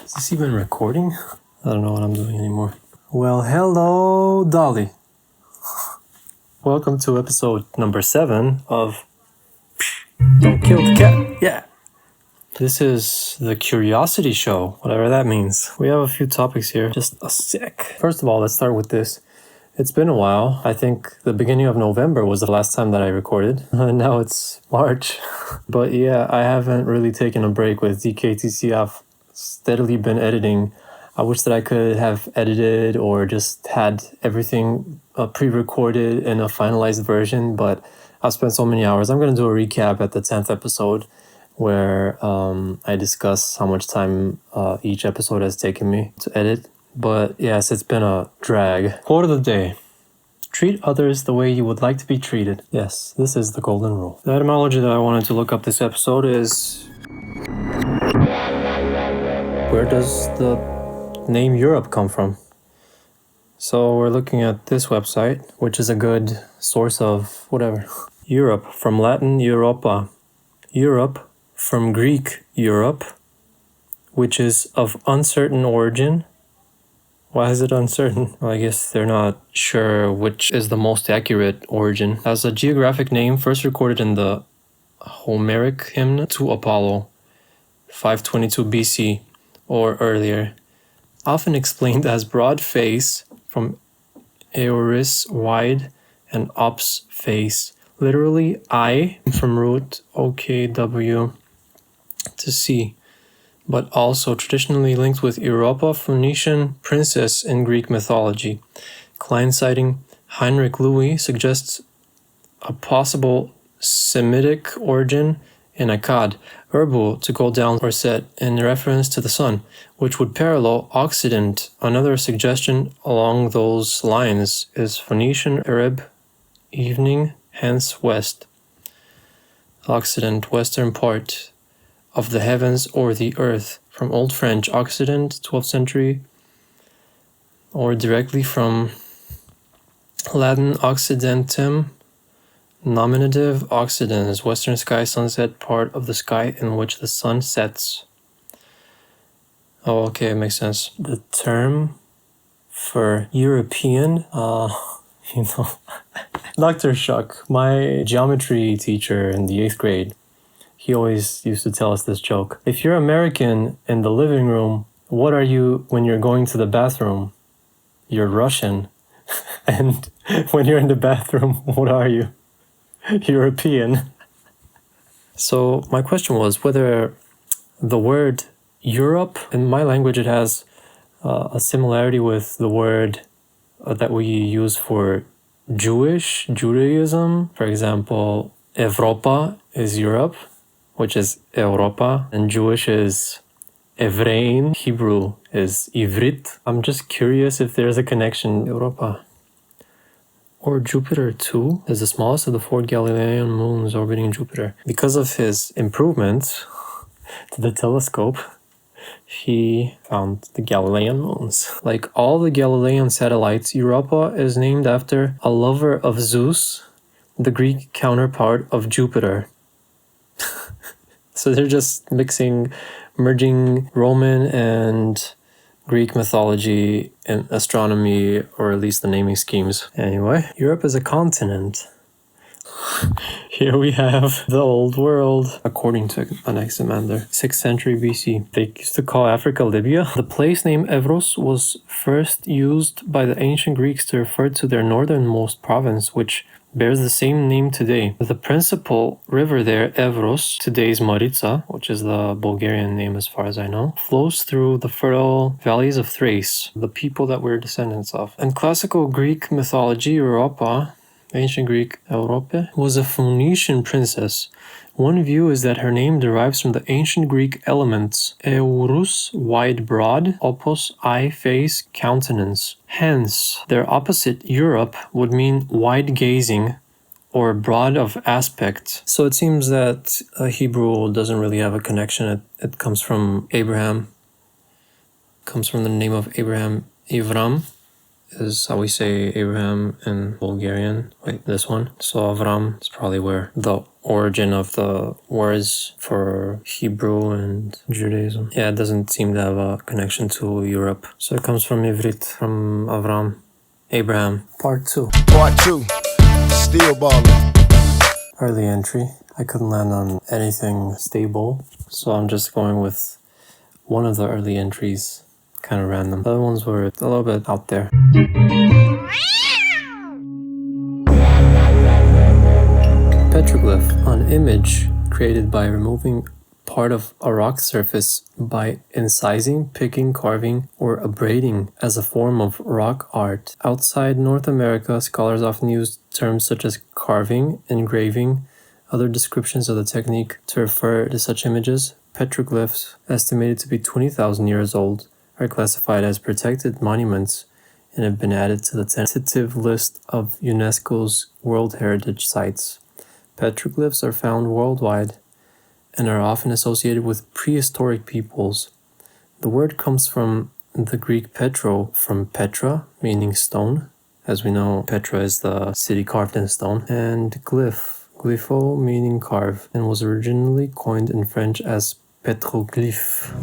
Is this even recording? I don't know what I'm doing anymore. Well, hello, Dolly. Welcome to episode number 7 of Don't Kill the Cat. Yeah. This is the Curiosity Show, whatever that means. We have a few topics here, just a sec. First of all, let's start with this. It's been a while. I think the beginning of November was the last time that I recorded. And now it's March. But yeah, I haven't really taken a break with DKTC. I've steadily been editing. I wish that I could have edited or just had everything pre-recorded in a finalized version, but I've spent so many hours. I'm going to do a recap at the 10th episode where I discuss how much time each episode has taken me to edit. But yes, it's been a drag. Quote of the day. Treat others the way you would like to be treated. Yes, this is the golden rule. The etymology that I wanted to look up this episode is... where does the name Europe come from? So we're looking at this website, which is a good source of whatever. Europe, from Latin Europa. Europe, from Greek Europe, which is of uncertain origin. Why is it uncertain? Well, I guess they're not sure which is the most accurate origin. As a geographic name first recorded in the Homeric hymn to Apollo, 522 BC or earlier. Often explained as broad face from aoris, wide, and ops, face. Literally eye from root OKW to see, but also traditionally linked with Europa, Phoenician princess in Greek mythology. Klein citing Heinrich Louis suggests a possible Semitic origin in Akkad, Erbu, to go down or set, in reference to the sun, which would parallel Occident. Another suggestion along those lines is Phoenician Arab, evening, hence west. Occident, western part of the heavens or the earth, from Old French Occident, 12th century, or directly from Latin Occidentum, nominative Occidens, western sky, sunset, part of the sky in which the sun sets. Oh, okay, it makes sense. The term for European, Dr. Shuck, my geometry teacher in the 8th grade, he always used to tell us this joke. If you're American in the living room, what are you when you're going to the bathroom? You're Russian. And when you're in the bathroom, what are you? European. So my question was whether the word Europe, in my language it has a similarity with the word that we use for Judaism. For example, Europa is Europe, which is Europa, and Jewish is Evrein, Hebrew is Ivrit. I'm just curious if there's a connection. Europa. Or Jupiter too is the smallest of the 4 Galilean moons orbiting Jupiter. Because of his improvements to the telescope, he found the Galilean moons. Like all the Galilean satellites, Europa is named after a lover of Zeus, the Greek counterpart of Jupiter. So they're just merging Roman and Greek mythology and astronomy, or at least the naming schemes. Anyway, Europe is a continent. Here we have the old world, according to Anaximander, 6th century BC. They used to call Africa Libya. The place name Evros was first used by the ancient Greeks to refer to their northernmost province, which bears the same name today. The principal river there, Evros, today's Maritsa, which is the Bulgarian name as far as I know, flows through the fertile valleys of Thrace, the people that we're descendants of. In classical Greek mythology, Europa, ancient Greek Europe, was a Phoenician princess. One view is that her name derives from the ancient Greek elements eurus, wide, broad, opos, eye, face, countenance. Hence, their opposite, Europe, would mean wide-gazing or broad of aspect. So it seems that Hebrew doesn't really have a connection. It comes from Abraham. It comes from the name of Abraham, Ivram. is how we say Abraham in Bulgarian. Wait, this one. So Avram is probably where the origin of the words for Hebrew and Judaism. Yeah, it doesn't seem to have a connection to Europe. So it comes from Ivrit, from Avram, Abraham. Part 2. Part 2. Steel baller. Early entry. I couldn't land on anything stable, so I'm just going with one of the early entries. Kind of random. The other ones were a little bit out there. Petroglyph, an image created by removing part of a rock surface by incising, picking, carving, or abrading as a form of rock art. Outside North America, scholars often use terms such as carving, engraving, other descriptions of the technique to refer to such images. Petroglyphs, estimated to be 20,000 years old, are classified as protected monuments and have been added to the tentative list of UNESCO's World Heritage Sites. Petroglyphs are found worldwide and are often associated with prehistoric peoples. The word comes from the Greek petro, from Petra, meaning stone. As we know, Petra is the city carved in stone. And glyph, glypho, meaning carve, and was originally coined in French as pétroglyphe.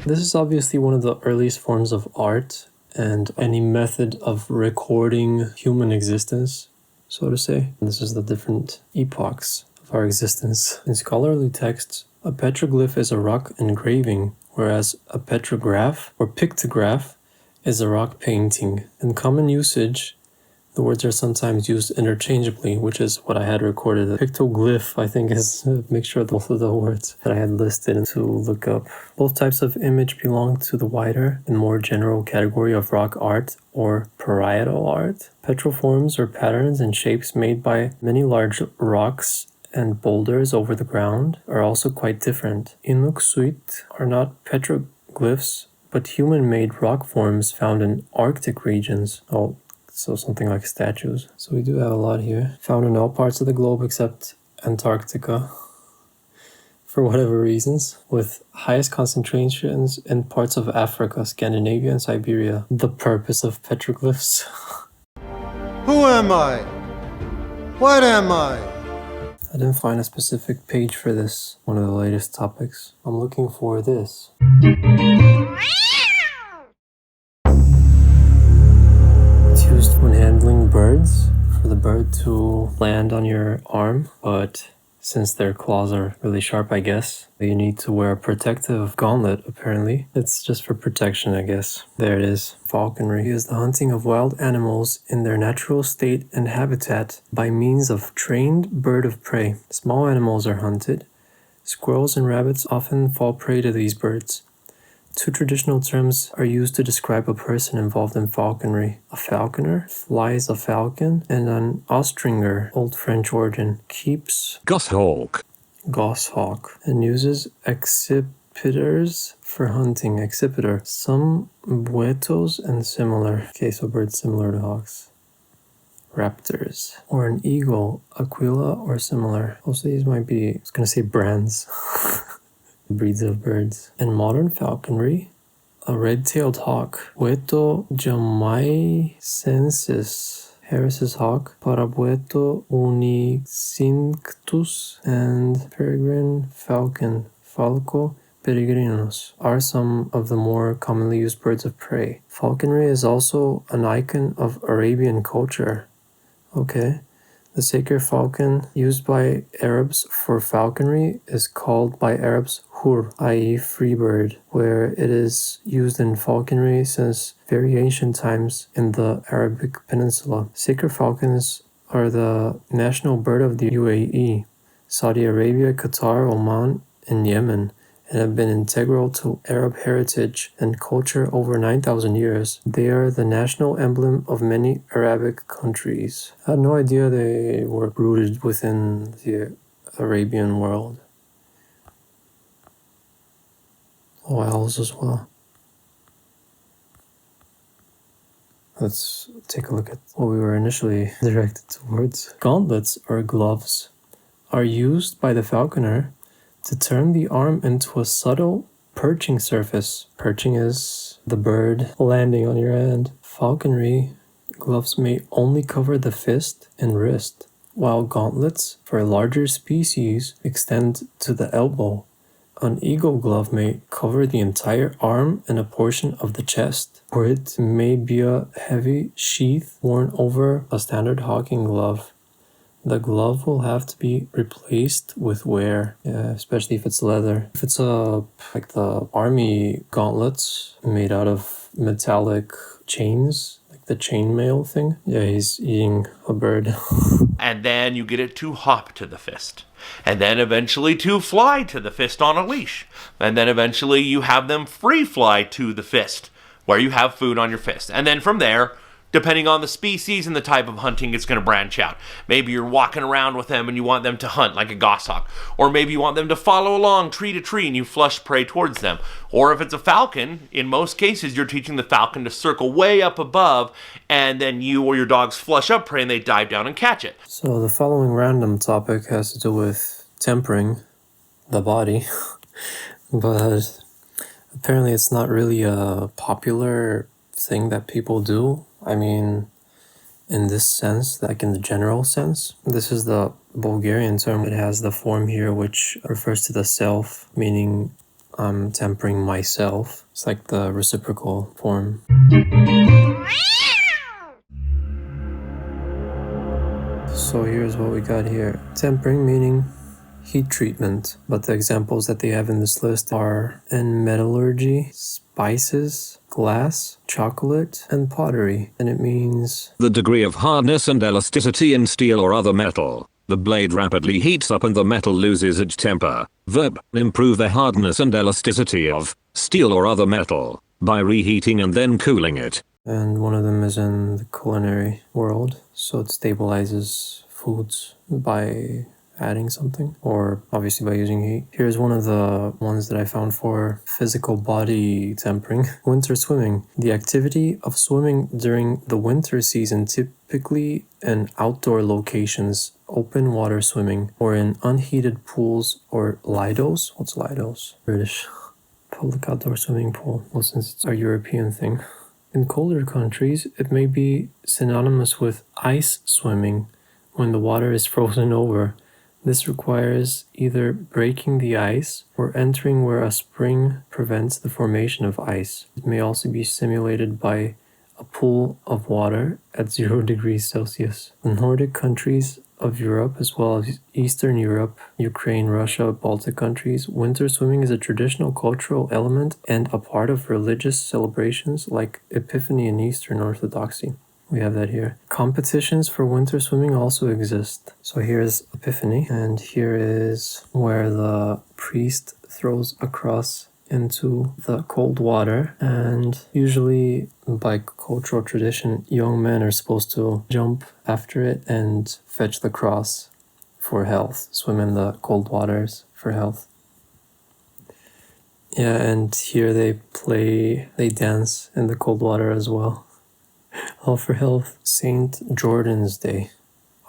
This is obviously one of the earliest forms of art and any method of recording human existence, so to say. This is the different epochs of our existence. In scholarly texts, a petroglyph is a rock engraving, whereas a petrograph or pictograph is a rock painting. In common usage, the words are sometimes used interchangeably, which is what I had recorded. A pictoglyph, I think, is a mixture of both of the words that I had listed to look up. Both types of image belong to the wider and more general category of rock art or parietal art. Petroforms or patterns and shapes made by many large rocks and boulders over the ground are also quite different. Inuksut are not petroglyphs, but human-made rock forms found in Arctic regions. So something like statues. So we do have a lot here. Found in all parts of the globe except Antarctica, for whatever reasons, with highest concentrations in parts of Africa, Scandinavia, and Siberia. The purpose of petroglyphs. Who am I? What am I? I didn't find a specific page for this, one of the latest topics. I'm looking for this. Used when handling birds, for the bird to land on your arm, but since their claws are really sharp, I guess, you need to wear a protective gauntlet, apparently. It's just for protection, I guess. There it is. Falconry is the hunting of wild animals in their natural state and habitat by means of trained bird of prey. Small animals are hunted. Squirrels and rabbits often fall prey to these birds. Two traditional terms are used to describe a person involved in falconry. A falconer flies a falcon, and an ostringer, Old French origin, keeps goshawk, and uses accipiters for hunting. Accipiter, some buetos and similar. Okay, so birds similar to hawks. Raptors, or an eagle, aquila, or similar. Also, these might be, I was going to say brands. Breeds of birds. In modern falconry, a red-tailed hawk, Bueto jamaicensis, Harris's hawk, Parabueto unicinctus, and peregrine falcon, Falco peregrinus, are some of the more commonly used birds of prey. Falconry is also an icon of Arabian culture. Okay. The sacred falcon used by Arabs for falconry is called by Arabs hur, i.e. free bird, where it is used in falconry since very ancient times in the Arabic Peninsula. Sacred falcons are the national bird of the UAE, Saudi Arabia, Qatar, Oman, and Yemen, and have been integral to Arab heritage and culture over 9,000 years. They are the national emblem of many Arabic countries. I had no idea they were rooted within the Arabian world. Owls as well. Let's take a look at what we were initially directed towards. Gauntlets, or gloves, are used by the falconer to turn the arm into a subtle perching surface. Perching is the bird landing on your hand. Falconry gloves may only cover the fist and wrist, while gauntlets for larger species extend to the elbow. An eagle glove may cover the entire arm and a portion of the chest, or it may be a heavy sheath worn over a standard hawking glove. The glove will have to be replaced with wear, especially if it's leather. If it's like the army gauntlets made out of metallic chains, like the chainmail thing, yeah, he's eating a bird. And then you get it to hop to the fist. And then eventually to fly to the fist on a leash. And then eventually you have them free fly to the fist, where you have food on your fist. And then from there, depending on the species and the type of hunting, it's going to branch out. Maybe you're walking around with them and you want them to hunt like a goshawk. Or maybe you want them to follow along tree to tree and you flush prey towards them. Or if it's a falcon, in most cases, you're teaching the falcon to circle way up above, and then you or your dogs flush up prey and they dive down and catch it. So the following random topic has to do with tempering the body. But apparently it's not really a popular thing that people do. I mean, in this sense, like in the general sense. This is the Bulgarian term. It has the form here which refers to the self, meaning I'm tempering myself. It's like the reciprocal form. So here's what we got here. Tempering meaning heat treatment, but the examples that they have in this list are in metallurgy, spices, glass, chocolate, and pottery. And it means the degree of hardness and elasticity in steel or other metal. The blade rapidly heats up and the metal loses its temper. Verb, improve the hardness and elasticity of steel or other metal by reheating and then cooling it. And one of them is in the culinary world, so it stabilizes foods by adding something, or obviously by using heat. Here's one of the ones that I found for physical body tempering. Winter swimming. The activity of swimming during the winter season, typically in outdoor locations, open water swimming, or in unheated pools or lidos. What's lidos? British. Public outdoor swimming pool. Well, since it's a European thing. In colder countries, it may be synonymous with ice swimming when the water is frozen over. This requires either breaking the ice or entering where a spring prevents the formation of ice. It may also be simulated by a pool of water at 0 degrees Celsius. The Nordic countries of Europe, as well as Eastern Europe, Ukraine, Russia, Baltic countries, winter swimming is a traditional cultural element and a part of religious celebrations like Epiphany in Eastern Orthodoxy. We have that here. Competitions for winter swimming also exist. So here's Epiphany, and here is where the priest throws a cross into the cold water, and usually by cultural tradition, young men are supposed to jump after it and fetch the cross for health, swim in the cold waters for health. Yeah, and here they dance in the cold water as well. All for health. St. Jordan's Day.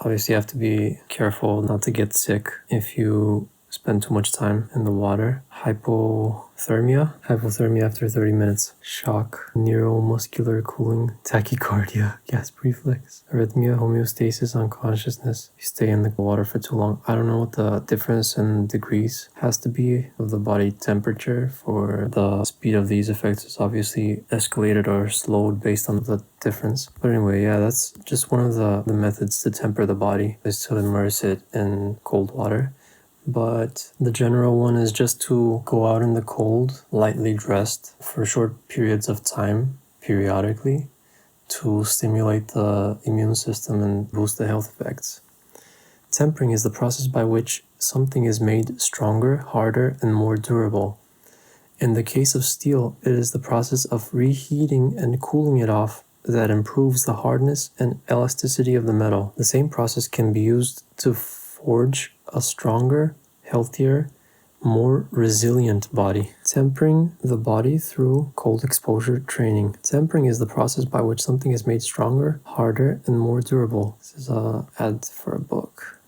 Obviously you have to be careful not to get sick if you spend too much time in the water. Hypothermia after 30 minutes. Shock, neuromuscular cooling, tachycardia, gasp reflex, arrhythmia, homeostasis, unconsciousness. You stay in the water for too long. I don't know what the difference in degrees has to be of the body temperature for the speed of these effects is obviously escalated or slowed based on the difference. But anyway, yeah, that's just one of the methods to temper the body is to immerse it in cold water. But the general one is just to go out in the cold, lightly dressed for short periods of time, periodically, to stimulate the immune system and boost the health effects. Tempering is the process by which something is made stronger, harder, and more durable. In the case of steel, it is the process of reheating and cooling it off that improves the hardness and elasticity of the metal. The same process can be used to forge a stronger, healthier, more resilient body. Tempering the body through cold exposure training. Tempering is the process by which something is made stronger, harder, and more durable. This is an ad for a book.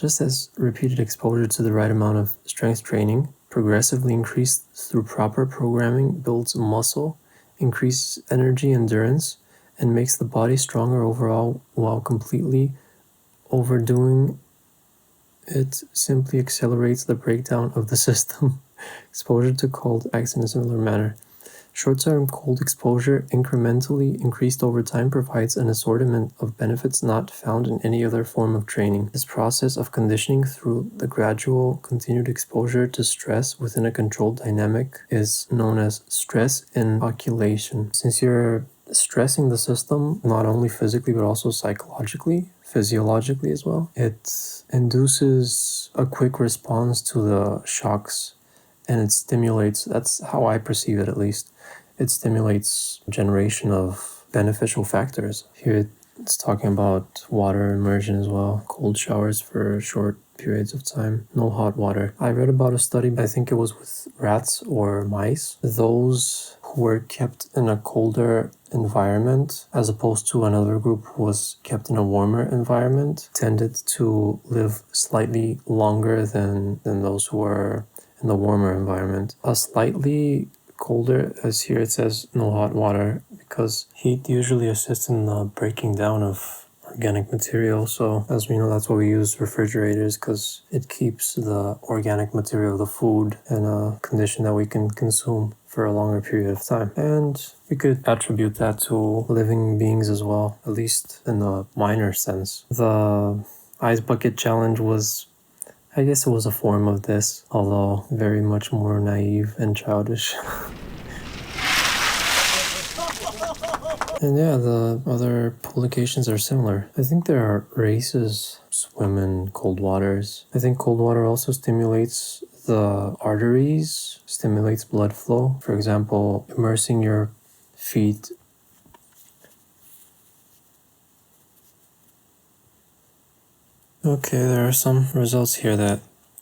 Just as repeated exposure to the right amount of strength training, progressively increased through proper programming, builds muscle, increases energy endurance, and makes the body stronger overall, while completely overdoing it simply accelerates the breakdown of the system. Exposure to cold acts in a similar manner. Short-term cold exposure, incrementally increased over time, provides an assortment of benefits not found in any other form of training. This process of conditioning through the gradual continued exposure to stress within a controlled dynamic is known as stress inoculation. Since you're stressing the system, not only physically but also psychologically, physiologically as well, it induces a quick response to the shocks, and it stimulates, that's how I perceive it at least, it stimulates generation of beneficial factors. Here it's talking about water immersion as well, cold showers for short periods of time, no hot water. I read about a study, I think it was with rats or mice. Those who were kept in a colder environment as opposed to another group who was kept in a warmer environment tended to live slightly longer than those who were in the warmer environment. A slightly colder, as here it says no hot water, because heat usually assists in the breaking down of organic material. So as we know, that's why we use refrigerators, because it keeps the organic material, the food, in a condition that we can consume for a longer period of time. And we could attribute that to living beings as well, at least in a minor sense. The ice bucket challenge was, I guess it was a form of this, although very much more naive and childish. And yeah, the other publications are similar. I think there are races swim in cold waters. I think cold water also stimulates the arteries, stimulates blood flow. For example, immersing your feet. Okay, there are some results here that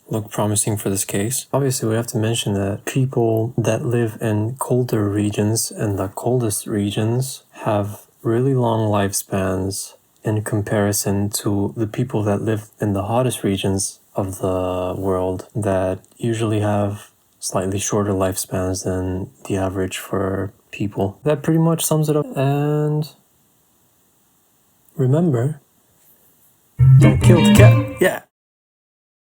look promising for this case. Obviously, we have to mention that people that live in colder regions and the coldest regions have really long lifespans in comparison to the people that live in the hottest regions of the world that usually have slightly shorter lifespans than the average for people. That pretty much sums it up. And remember, don't kill the cat. Yeah.